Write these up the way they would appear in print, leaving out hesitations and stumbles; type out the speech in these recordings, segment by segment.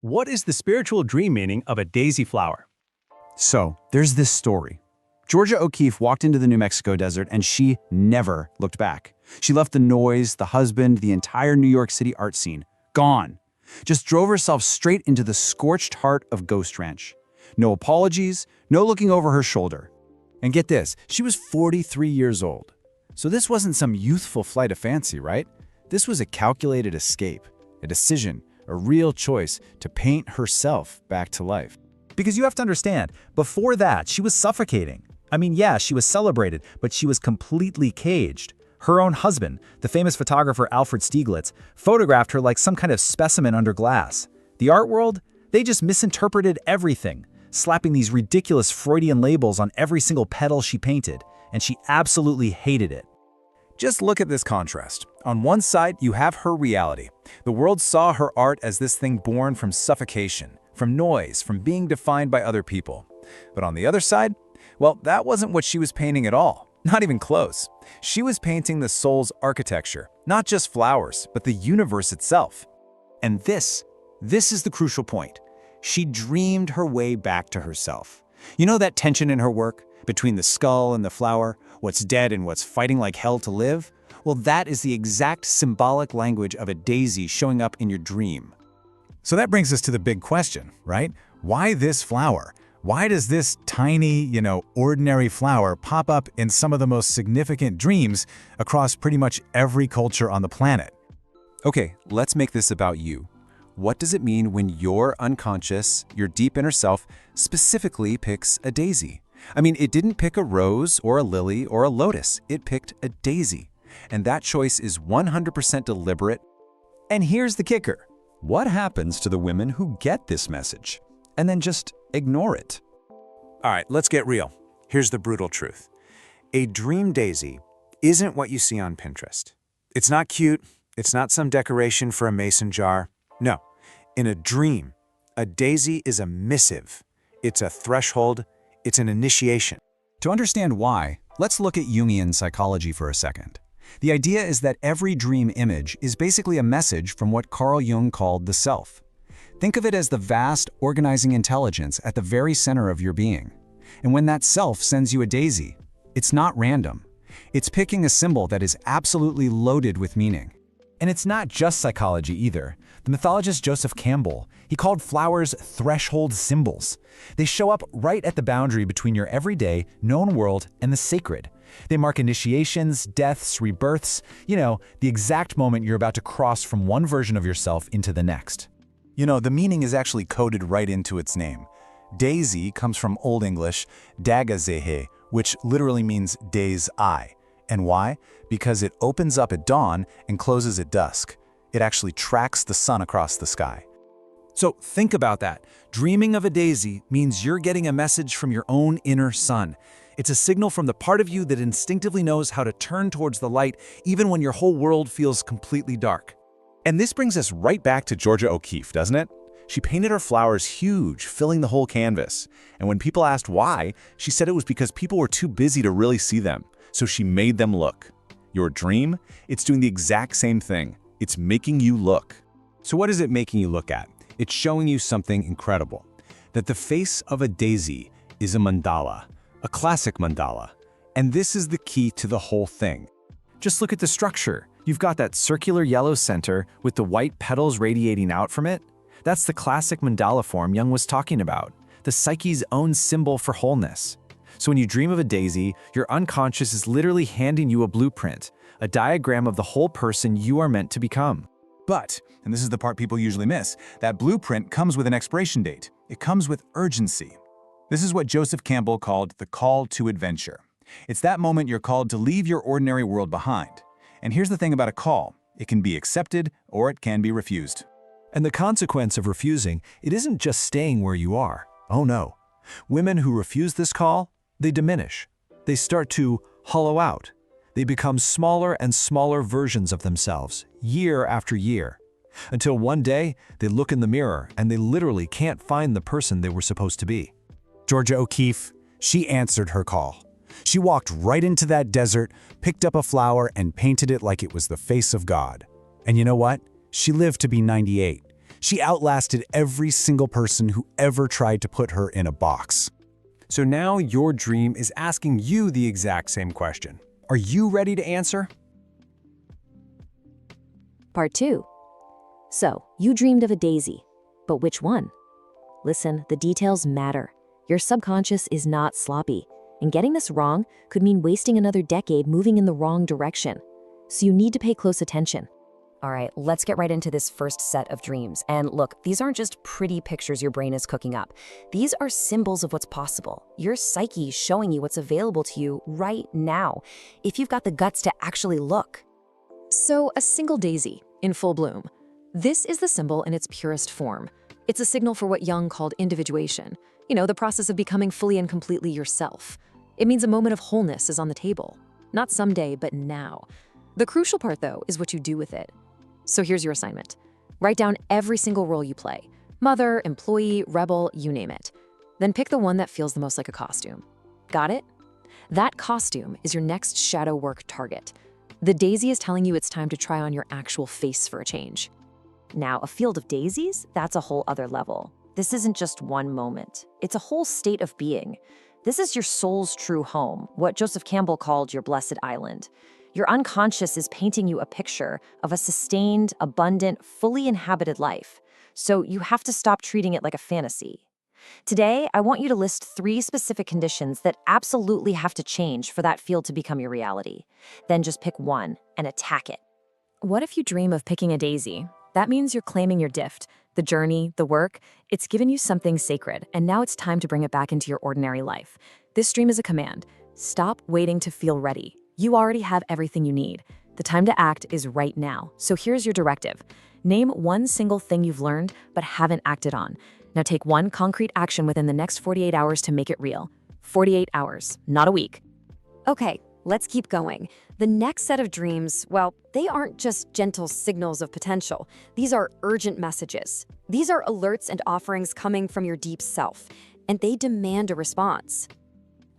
What is the spiritual dream meaning of a daisy flower? So, there's this story. Georgia O'Keeffe walked into the New Mexico desert and she never looked back. She left the noise, the husband, the entire New York City art scene. Gone. Just drove herself straight into the scorched heart of Ghost Ranch. No apologies, no looking over her shoulder. And get this, she was 43 years old. So this wasn't some youthful flight of fancy, right? This was a calculated escape, a decision, a real choice to paint herself back to life. Because you have to understand, before that, she was suffocating. I mean, yeah, she was celebrated, but she was completely caged. Her own husband, the famous photographer Alfred Stieglitz, photographed her like some kind of specimen under glass. The art world, they just misinterpreted everything, slapping these ridiculous Freudian labels on every single petal she painted, and she absolutely hated it. Just look at this contrast. On one side, you have her reality. The world saw her art as this thing born from suffocation, from noise, from being defined by other people. But on the other side, well, that wasn't what she was painting at all. Not even close. She was painting the soul's architecture, not just flowers, but the universe itself. And this is the crucial point. She dreamed her way back to herself. You know that tension in her work? Between the skull and the flower, what's dead and what's fighting like hell to live? Well, that is the exact symbolic language of a daisy showing up in your dream. So that brings us to the big question, right? Why this flower? Why does this tiny, ordinary flower pop up in some of the most significant dreams across pretty much every culture on the planet? Okay, let's make this about you. What does it mean when your unconscious, your deep inner self, specifically picks a daisy? I mean, it didn't pick a rose or a lily or a lotus. It picked a daisy. And that choice is 100% deliberate. And here's the kicker. What happens to the women who get this message and then just ignore it? All right, let's get real. Here's the brutal truth. A dream daisy isn't what you see on Pinterest. It's not cute. It's not some decoration for a mason jar. No. In a dream, a daisy is a missive. It's a threshold. It's an initiation. To understand why, let's look at Jungian psychology for a second. The idea is that every dream image is basically a message from what Carl Jung called the self. Think of it as the vast, organizing intelligence at the very center of your being. And when that self sends you a daisy, it's not random. It's picking a symbol that is absolutely loaded with meaning. And it's not just psychology either. The mythologist Joseph Campbell, he called flowers threshold symbols. They show up right at the boundary between your everyday, known world and the sacred. They mark initiations, deaths, rebirths, the exact moment you're about to cross from one version of yourself into the next. The meaning is actually coded right into its name. Daisy comes from Old English dagazehe, which literally means day's eye. And why? Because it opens up at dawn and closes at dusk. It actually tracks the sun across the sky. So think about that. Dreaming of a daisy means you're getting a message from your own inner sun. It's a signal from the part of you that instinctively knows how to turn towards the light even when your whole world feels completely dark. And this brings us right back to Georgia O'Keeffe, doesn't it? She painted her flowers huge, filling the whole canvas. And when people asked why, she said it was because people were too busy to really see them. So she made them look. Your dream? It's doing the exact same thing. It's making you look. So what is it making you look at? It's showing you something incredible. That the face of a daisy is a mandala, a classic mandala. And this is the key to the whole thing. Just look at the structure. You've got that circular yellow center with the white petals radiating out from it. That's the classic mandala form Jung was talking about, the psyche's own symbol for wholeness. So when you dream of a daisy, your unconscious is literally handing you a blueprint, a diagram of the whole person you are meant to become. But, and this is the part people usually miss, that blueprint comes with an expiration date. It comes with urgency. This is what Joseph Campbell called the call to adventure. It's that moment you're called to leave your ordinary world behind. And here's the thing about a call. It can be accepted or it can be refused. And the consequence of refusing, it isn't just staying where you are. Oh no. Women who refuse this call, they diminish. They start to hollow out. They become smaller and smaller versions of themselves, year after year. Until one day, they look in the mirror and they literally can't find the person they were supposed to be. Georgia O'Keeffe, she answered her call. She walked right into that desert, picked up a flower, and painted it like it was the face of God. And you know what? She lived to be 98. She outlasted every single person who ever tried to put her in a box. So now your dream is asking you the exact same question. Are you ready to answer? Part 2. So, you dreamed of a daisy, but which one? Listen, the details matter. Your subconscious is not sloppy, and getting this wrong could mean wasting another decade moving in the wrong direction. So you need to pay close attention. All right, let's get right into this first set of dreams. And look, these aren't just pretty pictures your brain is cooking up. These are symbols of what's possible. Your psyche showing you what's available to you right now, if you've got the guts to actually look. So, a single daisy in full bloom. This is the symbol in its purest form. It's a signal for what Jung called individuation. You know, the process of becoming fully and completely yourself. It means a moment of wholeness is on the table. Not someday, but now. The crucial part, though, is what you do with it. So here's your assignment. Write down every single role you play. Mother, employee, rebel, you name it. Then pick the one that feels the most like a costume. Got it? That costume is your next shadow work target. The daisy is telling you it's time to try on your actual face for a change. Now, a field of daisies, that's a whole other level. This isn't just one moment. It's a whole state of being. This is your soul's true home, what Joseph Campbell called your blessed island. Your unconscious is painting you a picture of a sustained, abundant, fully inhabited life. So you have to stop treating it like a fantasy. Today, I want you to list 3 specific conditions that absolutely have to change for that field to become your reality. Then just pick one and attack it. What if you dream of picking a daisy? That means you're claiming your gift, the journey, the work. It's given you something sacred, and now it's time to bring it back into your ordinary life. This dream is a command. Stop waiting to feel ready. You already have everything you need. The time to act is right now. So here's your directive. Name one single thing you've learned but haven't acted on. Now take one concrete action within the next 48 hours to make it real. 48 hours, not a week. Okay, let's keep going. The next set of dreams, well, they aren't just gentle signals of potential. These are urgent messages. These are alerts and offerings coming from your deep self, and they demand a response.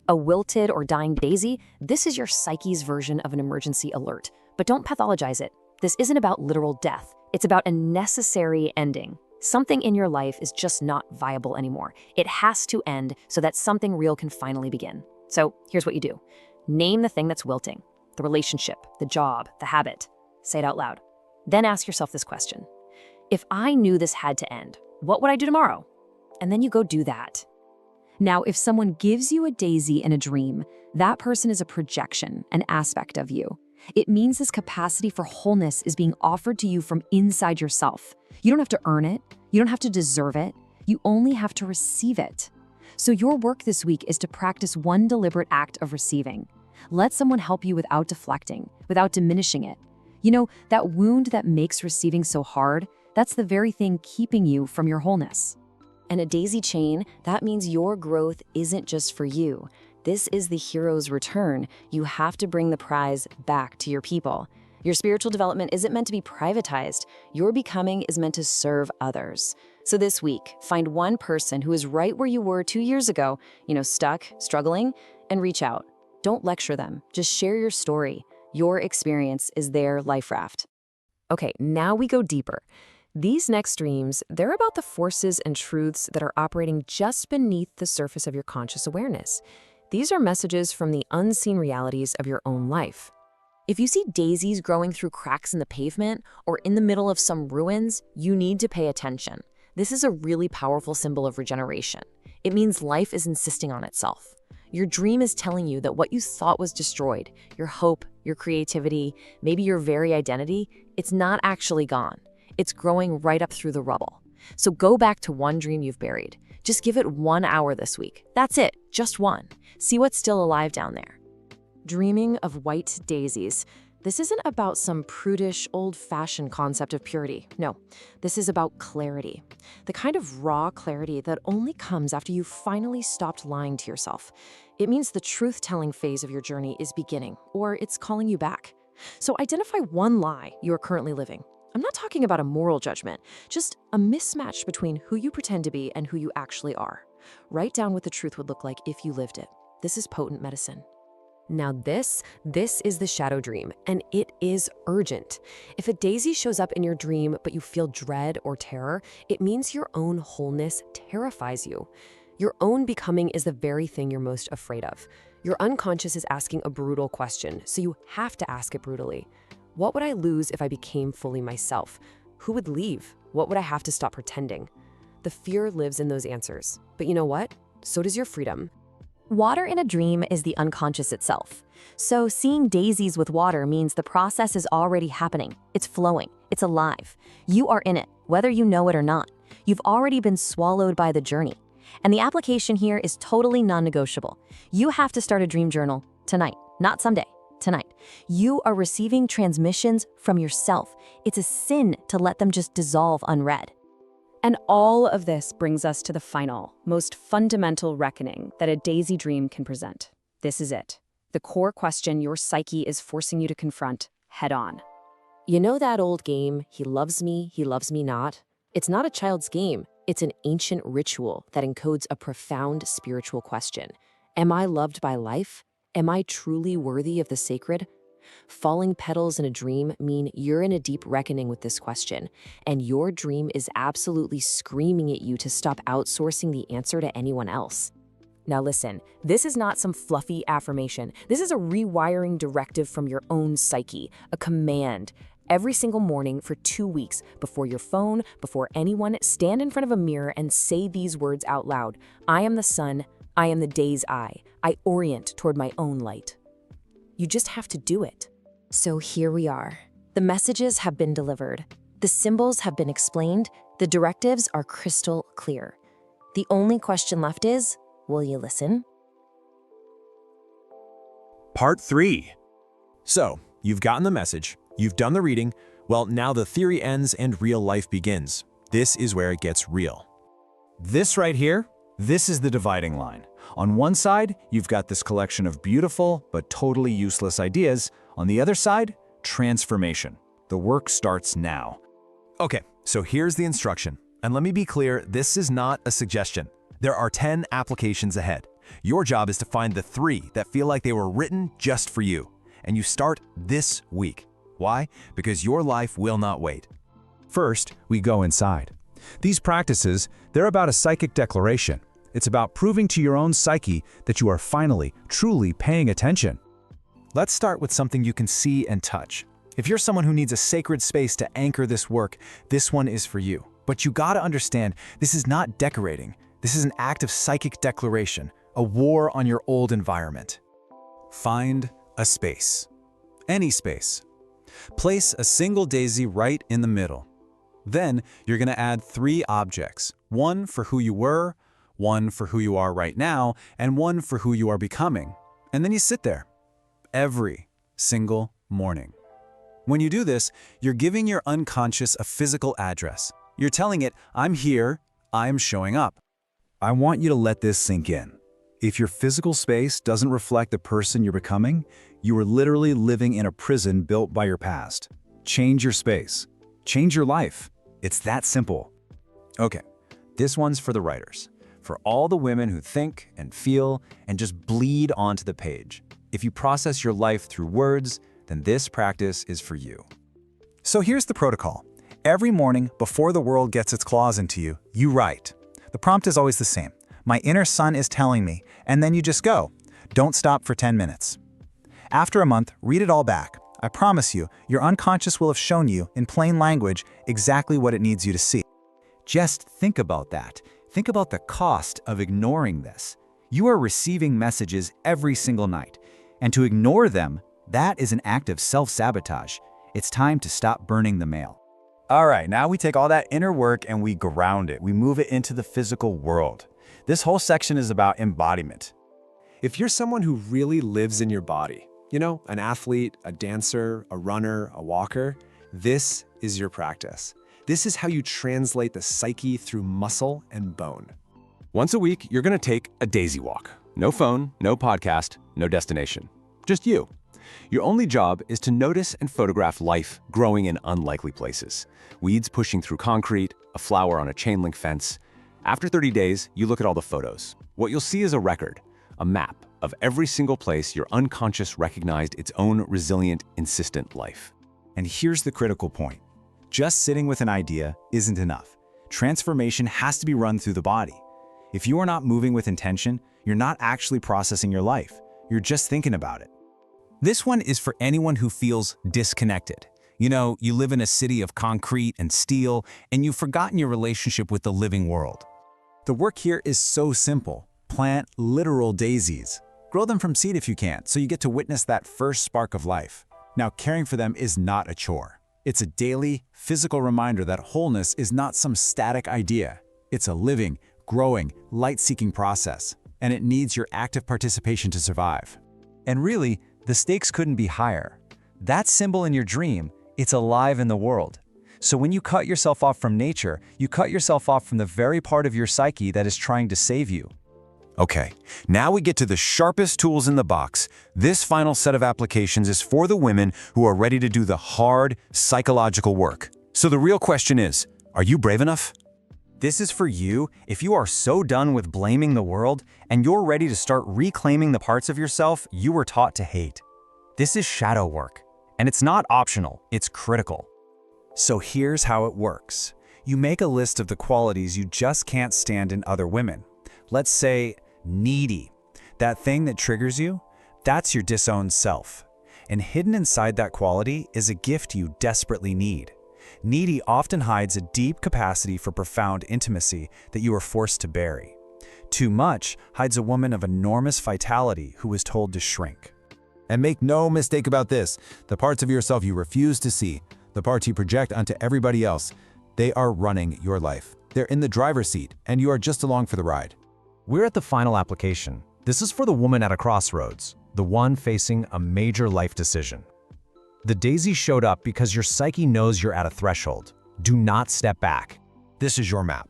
A wilted or dying daisy, this is your psyche's version of an emergency alert. But don't pathologize it. This isn't about literal death. It's about a necessary ending. Something in your life is just not viable anymore. It has to end so that something real can finally begin. So here's what you do. Name the thing that's wilting. The relationship, the job, the habit. Say it out loud. Then ask yourself this question. If I knew this had to end, what would I do tomorrow? And then you go do that. Now, if someone gives you a daisy in a dream, that person is a projection, an aspect of you. It means this capacity for wholeness is being offered to you from inside yourself. You don't have to earn it. You don't have to deserve it. You only have to receive it. So your work this week is to practice one deliberate act of receiving. Let someone help you without deflecting, without diminishing it. You know, that wound that makes receiving so hard, that's the very thing keeping you from your wholeness. And a daisy chain, that means your growth isn't just for you. This is the hero's return. You have to bring the prize back to your people. Your spiritual development isn't meant to be privatized. Your becoming is meant to serve others. So this week, find one person who is right where you were 2 years ago, stuck, struggling, and reach out. Don't lecture them. Just share your story. Your experience is their life raft. Okay, now we go deeper. These next dreams, they're about the forces and truths that are operating just beneath the surface of your conscious awareness. These are messages from the unseen realities of your own life. If you see daisies growing through cracks in the pavement or in the middle of some ruins, you need to pay attention. This is a really powerful symbol of regeneration. It means life is insisting on itself. Your dream is telling you that what you thought was destroyed, your hope, your creativity, maybe your very identity, it's not actually gone. It's growing right up through the rubble. So go back to one dream you've buried. Just give it 1 hour this week. That's it, just one. See what's still alive down there. Dreaming of white daisies. This isn't about some prudish, old-fashioned concept of purity. No, this is about clarity. The kind of raw clarity that only comes after you've finally stopped lying to yourself. It means the truth-telling phase of your journey is beginning, or it's calling you back. So identify one lie you are currently living. I'm not talking about a moral judgment, just a mismatch between who you pretend to be and who you actually are. Write down what the truth would look like if you lived it. This is potent medicine. Now this is the shadow dream, and it is urgent. If a daisy shows up in your dream but you feel dread or terror, it means your own wholeness terrifies you. Your own becoming is the very thing you're most afraid of. Your unconscious is asking a brutal question, so you have to ask it brutally. What would I lose if I became fully myself? Who would leave? What would I have to stop pretending? The fear lives in those answers. But you know what? So does your freedom. Water in a dream is the unconscious itself. So seeing daisies with water means the process is already happening. It's flowing. It's alive. You are in it, whether you know it or not. You've already been swallowed by the journey. And the application here is totally non-negotiable. You have to start a dream journal tonight, not someday, tonight. You are receiving transmissions from yourself. It's a sin to let them just dissolve unread. And all of this brings us to the final, most fundamental reckoning that a daisy dream can present. This is it. The core question your psyche is forcing you to confront head on. You know that old game, he loves me not? It's not a child's game. It's an ancient ritual that encodes a profound spiritual question. Am I loved by life? Am I truly worthy of the sacred? Falling petals in a dream mean you're in a deep reckoning with this question, and your dream is absolutely screaming at you to stop outsourcing the answer to anyone else. Now listen, this is not some fluffy affirmation. This is a rewiring directive from your own psyche, a command. Every single morning for 2 weeks, before your phone, before anyone, stand in front of a mirror and say these words out loud. I am the sun. I am the day's eye. I orient toward my own light. You just have to do it. So here we are. The messages have been delivered. The symbols have been explained. The directives are crystal clear. The only question left is, will you listen? Part 3. So, you've gotten the message, you've done the reading, well, now the theory ends and real life begins. This is where it gets real. This right here, this is the dividing line. On one side, you've got this collection of beautiful but totally useless ideas. On the other side, transformation. The work starts now. Okay, so here's the instruction. And let me be clear, this is not a suggestion. There are 10 applications ahead. Your job is to find the 3 that feel like they were written just for you. And you start this week. Why? Because your life will not wait. First, we go inside. These practices, they're about a psychic declaration. It's about proving to your own psyche that you are finally, truly paying attention. Let's start with something you can see and touch. If you're someone who needs a sacred space to anchor this work, this one is for you. But you gotta understand, this is not decorating. This is an act of psychic declaration, a war on your old environment. Find a space. Any space. Place a single daisy right in the middle. Then you're gonna add 3 objects, one for who you were, one for who you are right now, and one for who you are becoming. And then you sit there every single morning. When you do this, you're giving your unconscious a physical address. You're telling it, I'm here, I'm showing up. I want you to let this sink in. If your physical space doesn't reflect the person you're becoming, you are literally living in a prison built by your past. Change your space. Change your life. It's that simple. Okay, this one's for the writers. For all the women who think and feel and just bleed onto the page. If you process your life through words, then this practice is for you. So here's the protocol. Every morning, before the world gets its claws into you, you write. The prompt is always the same. My inner sun is telling me, and then you just go. Don't stop for 10 minutes. After a month, read it all back. I promise you, your unconscious will have shown you, in plain language, exactly what it needs you to see. Just think about that. Think about the cost of ignoring this. You are receiving messages every single night. And to ignore them, that is an act of self-sabotage. It's time to stop burning the mail. All right, now we take all that inner work and we ground it. We move it into the physical world. This whole section is about embodiment. If you're someone who really lives in your body, you know, an athlete, a dancer, a runner, a walker, this is your practice. This is how you translate the psyche through muscle and bone. Once a week, you're going to take a daisy walk. No phone, no podcast, no destination. Just you. Your only job is to notice and photograph life growing in unlikely places. Weeds pushing through concrete, a flower on a chain link fence. After 30 days, you look at all the photos. What you'll see is a record, a map, of every single place your unconscious recognized its own resilient, insistent life. And here's the critical point. Just sitting with an idea isn't enough. Transformation has to be run through the body. If you are not moving with intention, you're not actually processing your life. You're just thinking about it. This one is for anyone who feels disconnected. You know, you live in a city of concrete and steel, and you've forgotten your relationship with the living world. The work here is so simple. Plant literal daisies. Grow them from seed if you can, so you get to witness that first spark of life. Now, caring for them is not a chore. It's a daily, physical reminder that wholeness is not some static idea. It's a living, growing, light-seeking process, and it needs your active participation to survive. And really, the stakes couldn't be higher. That symbol in your dream, it's alive in the world. So when you cut yourself off from nature, you cut yourself off from the very part of your psyche that is trying to save you. Okay, now we get to the sharpest tools in the box. This final set of applications is for the women who are ready to do the hard, psychological work. So the real question is, are you brave enough? This is for you if you are so done with blaming the world and you're ready to start reclaiming the parts of yourself you were taught to hate. This is shadow work, and it's not optional, it's critical. So here's how it works. You make a list of the qualities you just can't stand in other women. Let's say, needy. That thing that triggers you, that's your disowned self. And hidden inside that quality is a gift you desperately need. Needy often hides a deep capacity for profound intimacy that you are forced to bury. Too much hides a woman of enormous vitality who is told to shrink. And make no mistake about this, the parts of yourself you refuse to see, the parts you project onto everybody else, they are running your life. They're in the driver's seat, and you are just along for the ride. We're at the final application. This is for the woman at a crossroads, the one facing a major life decision. The daisy showed up because your psyche knows you're at a threshold. Do not step back. This is your map.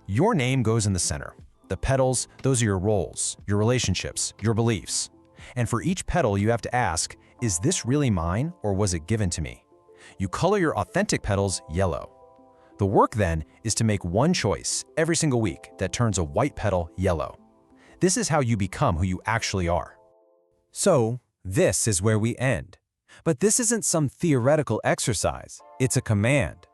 Your name goes in the center. The petals, those are your roles, your relationships, your beliefs. And for each petal, you have to ask, is this really mine or was it given to me? You color your authentic petals yellow. The work then is to make one choice every single week that turns a white petal yellow. This is how you become who you actually are. So, this is where we end. But this isn't some theoretical exercise. It's a command.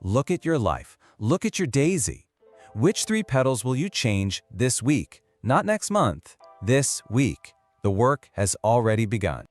Look at your life. Look at your daisy. Which 3 petals will you change this week? Not next month. This week. The work has already begun.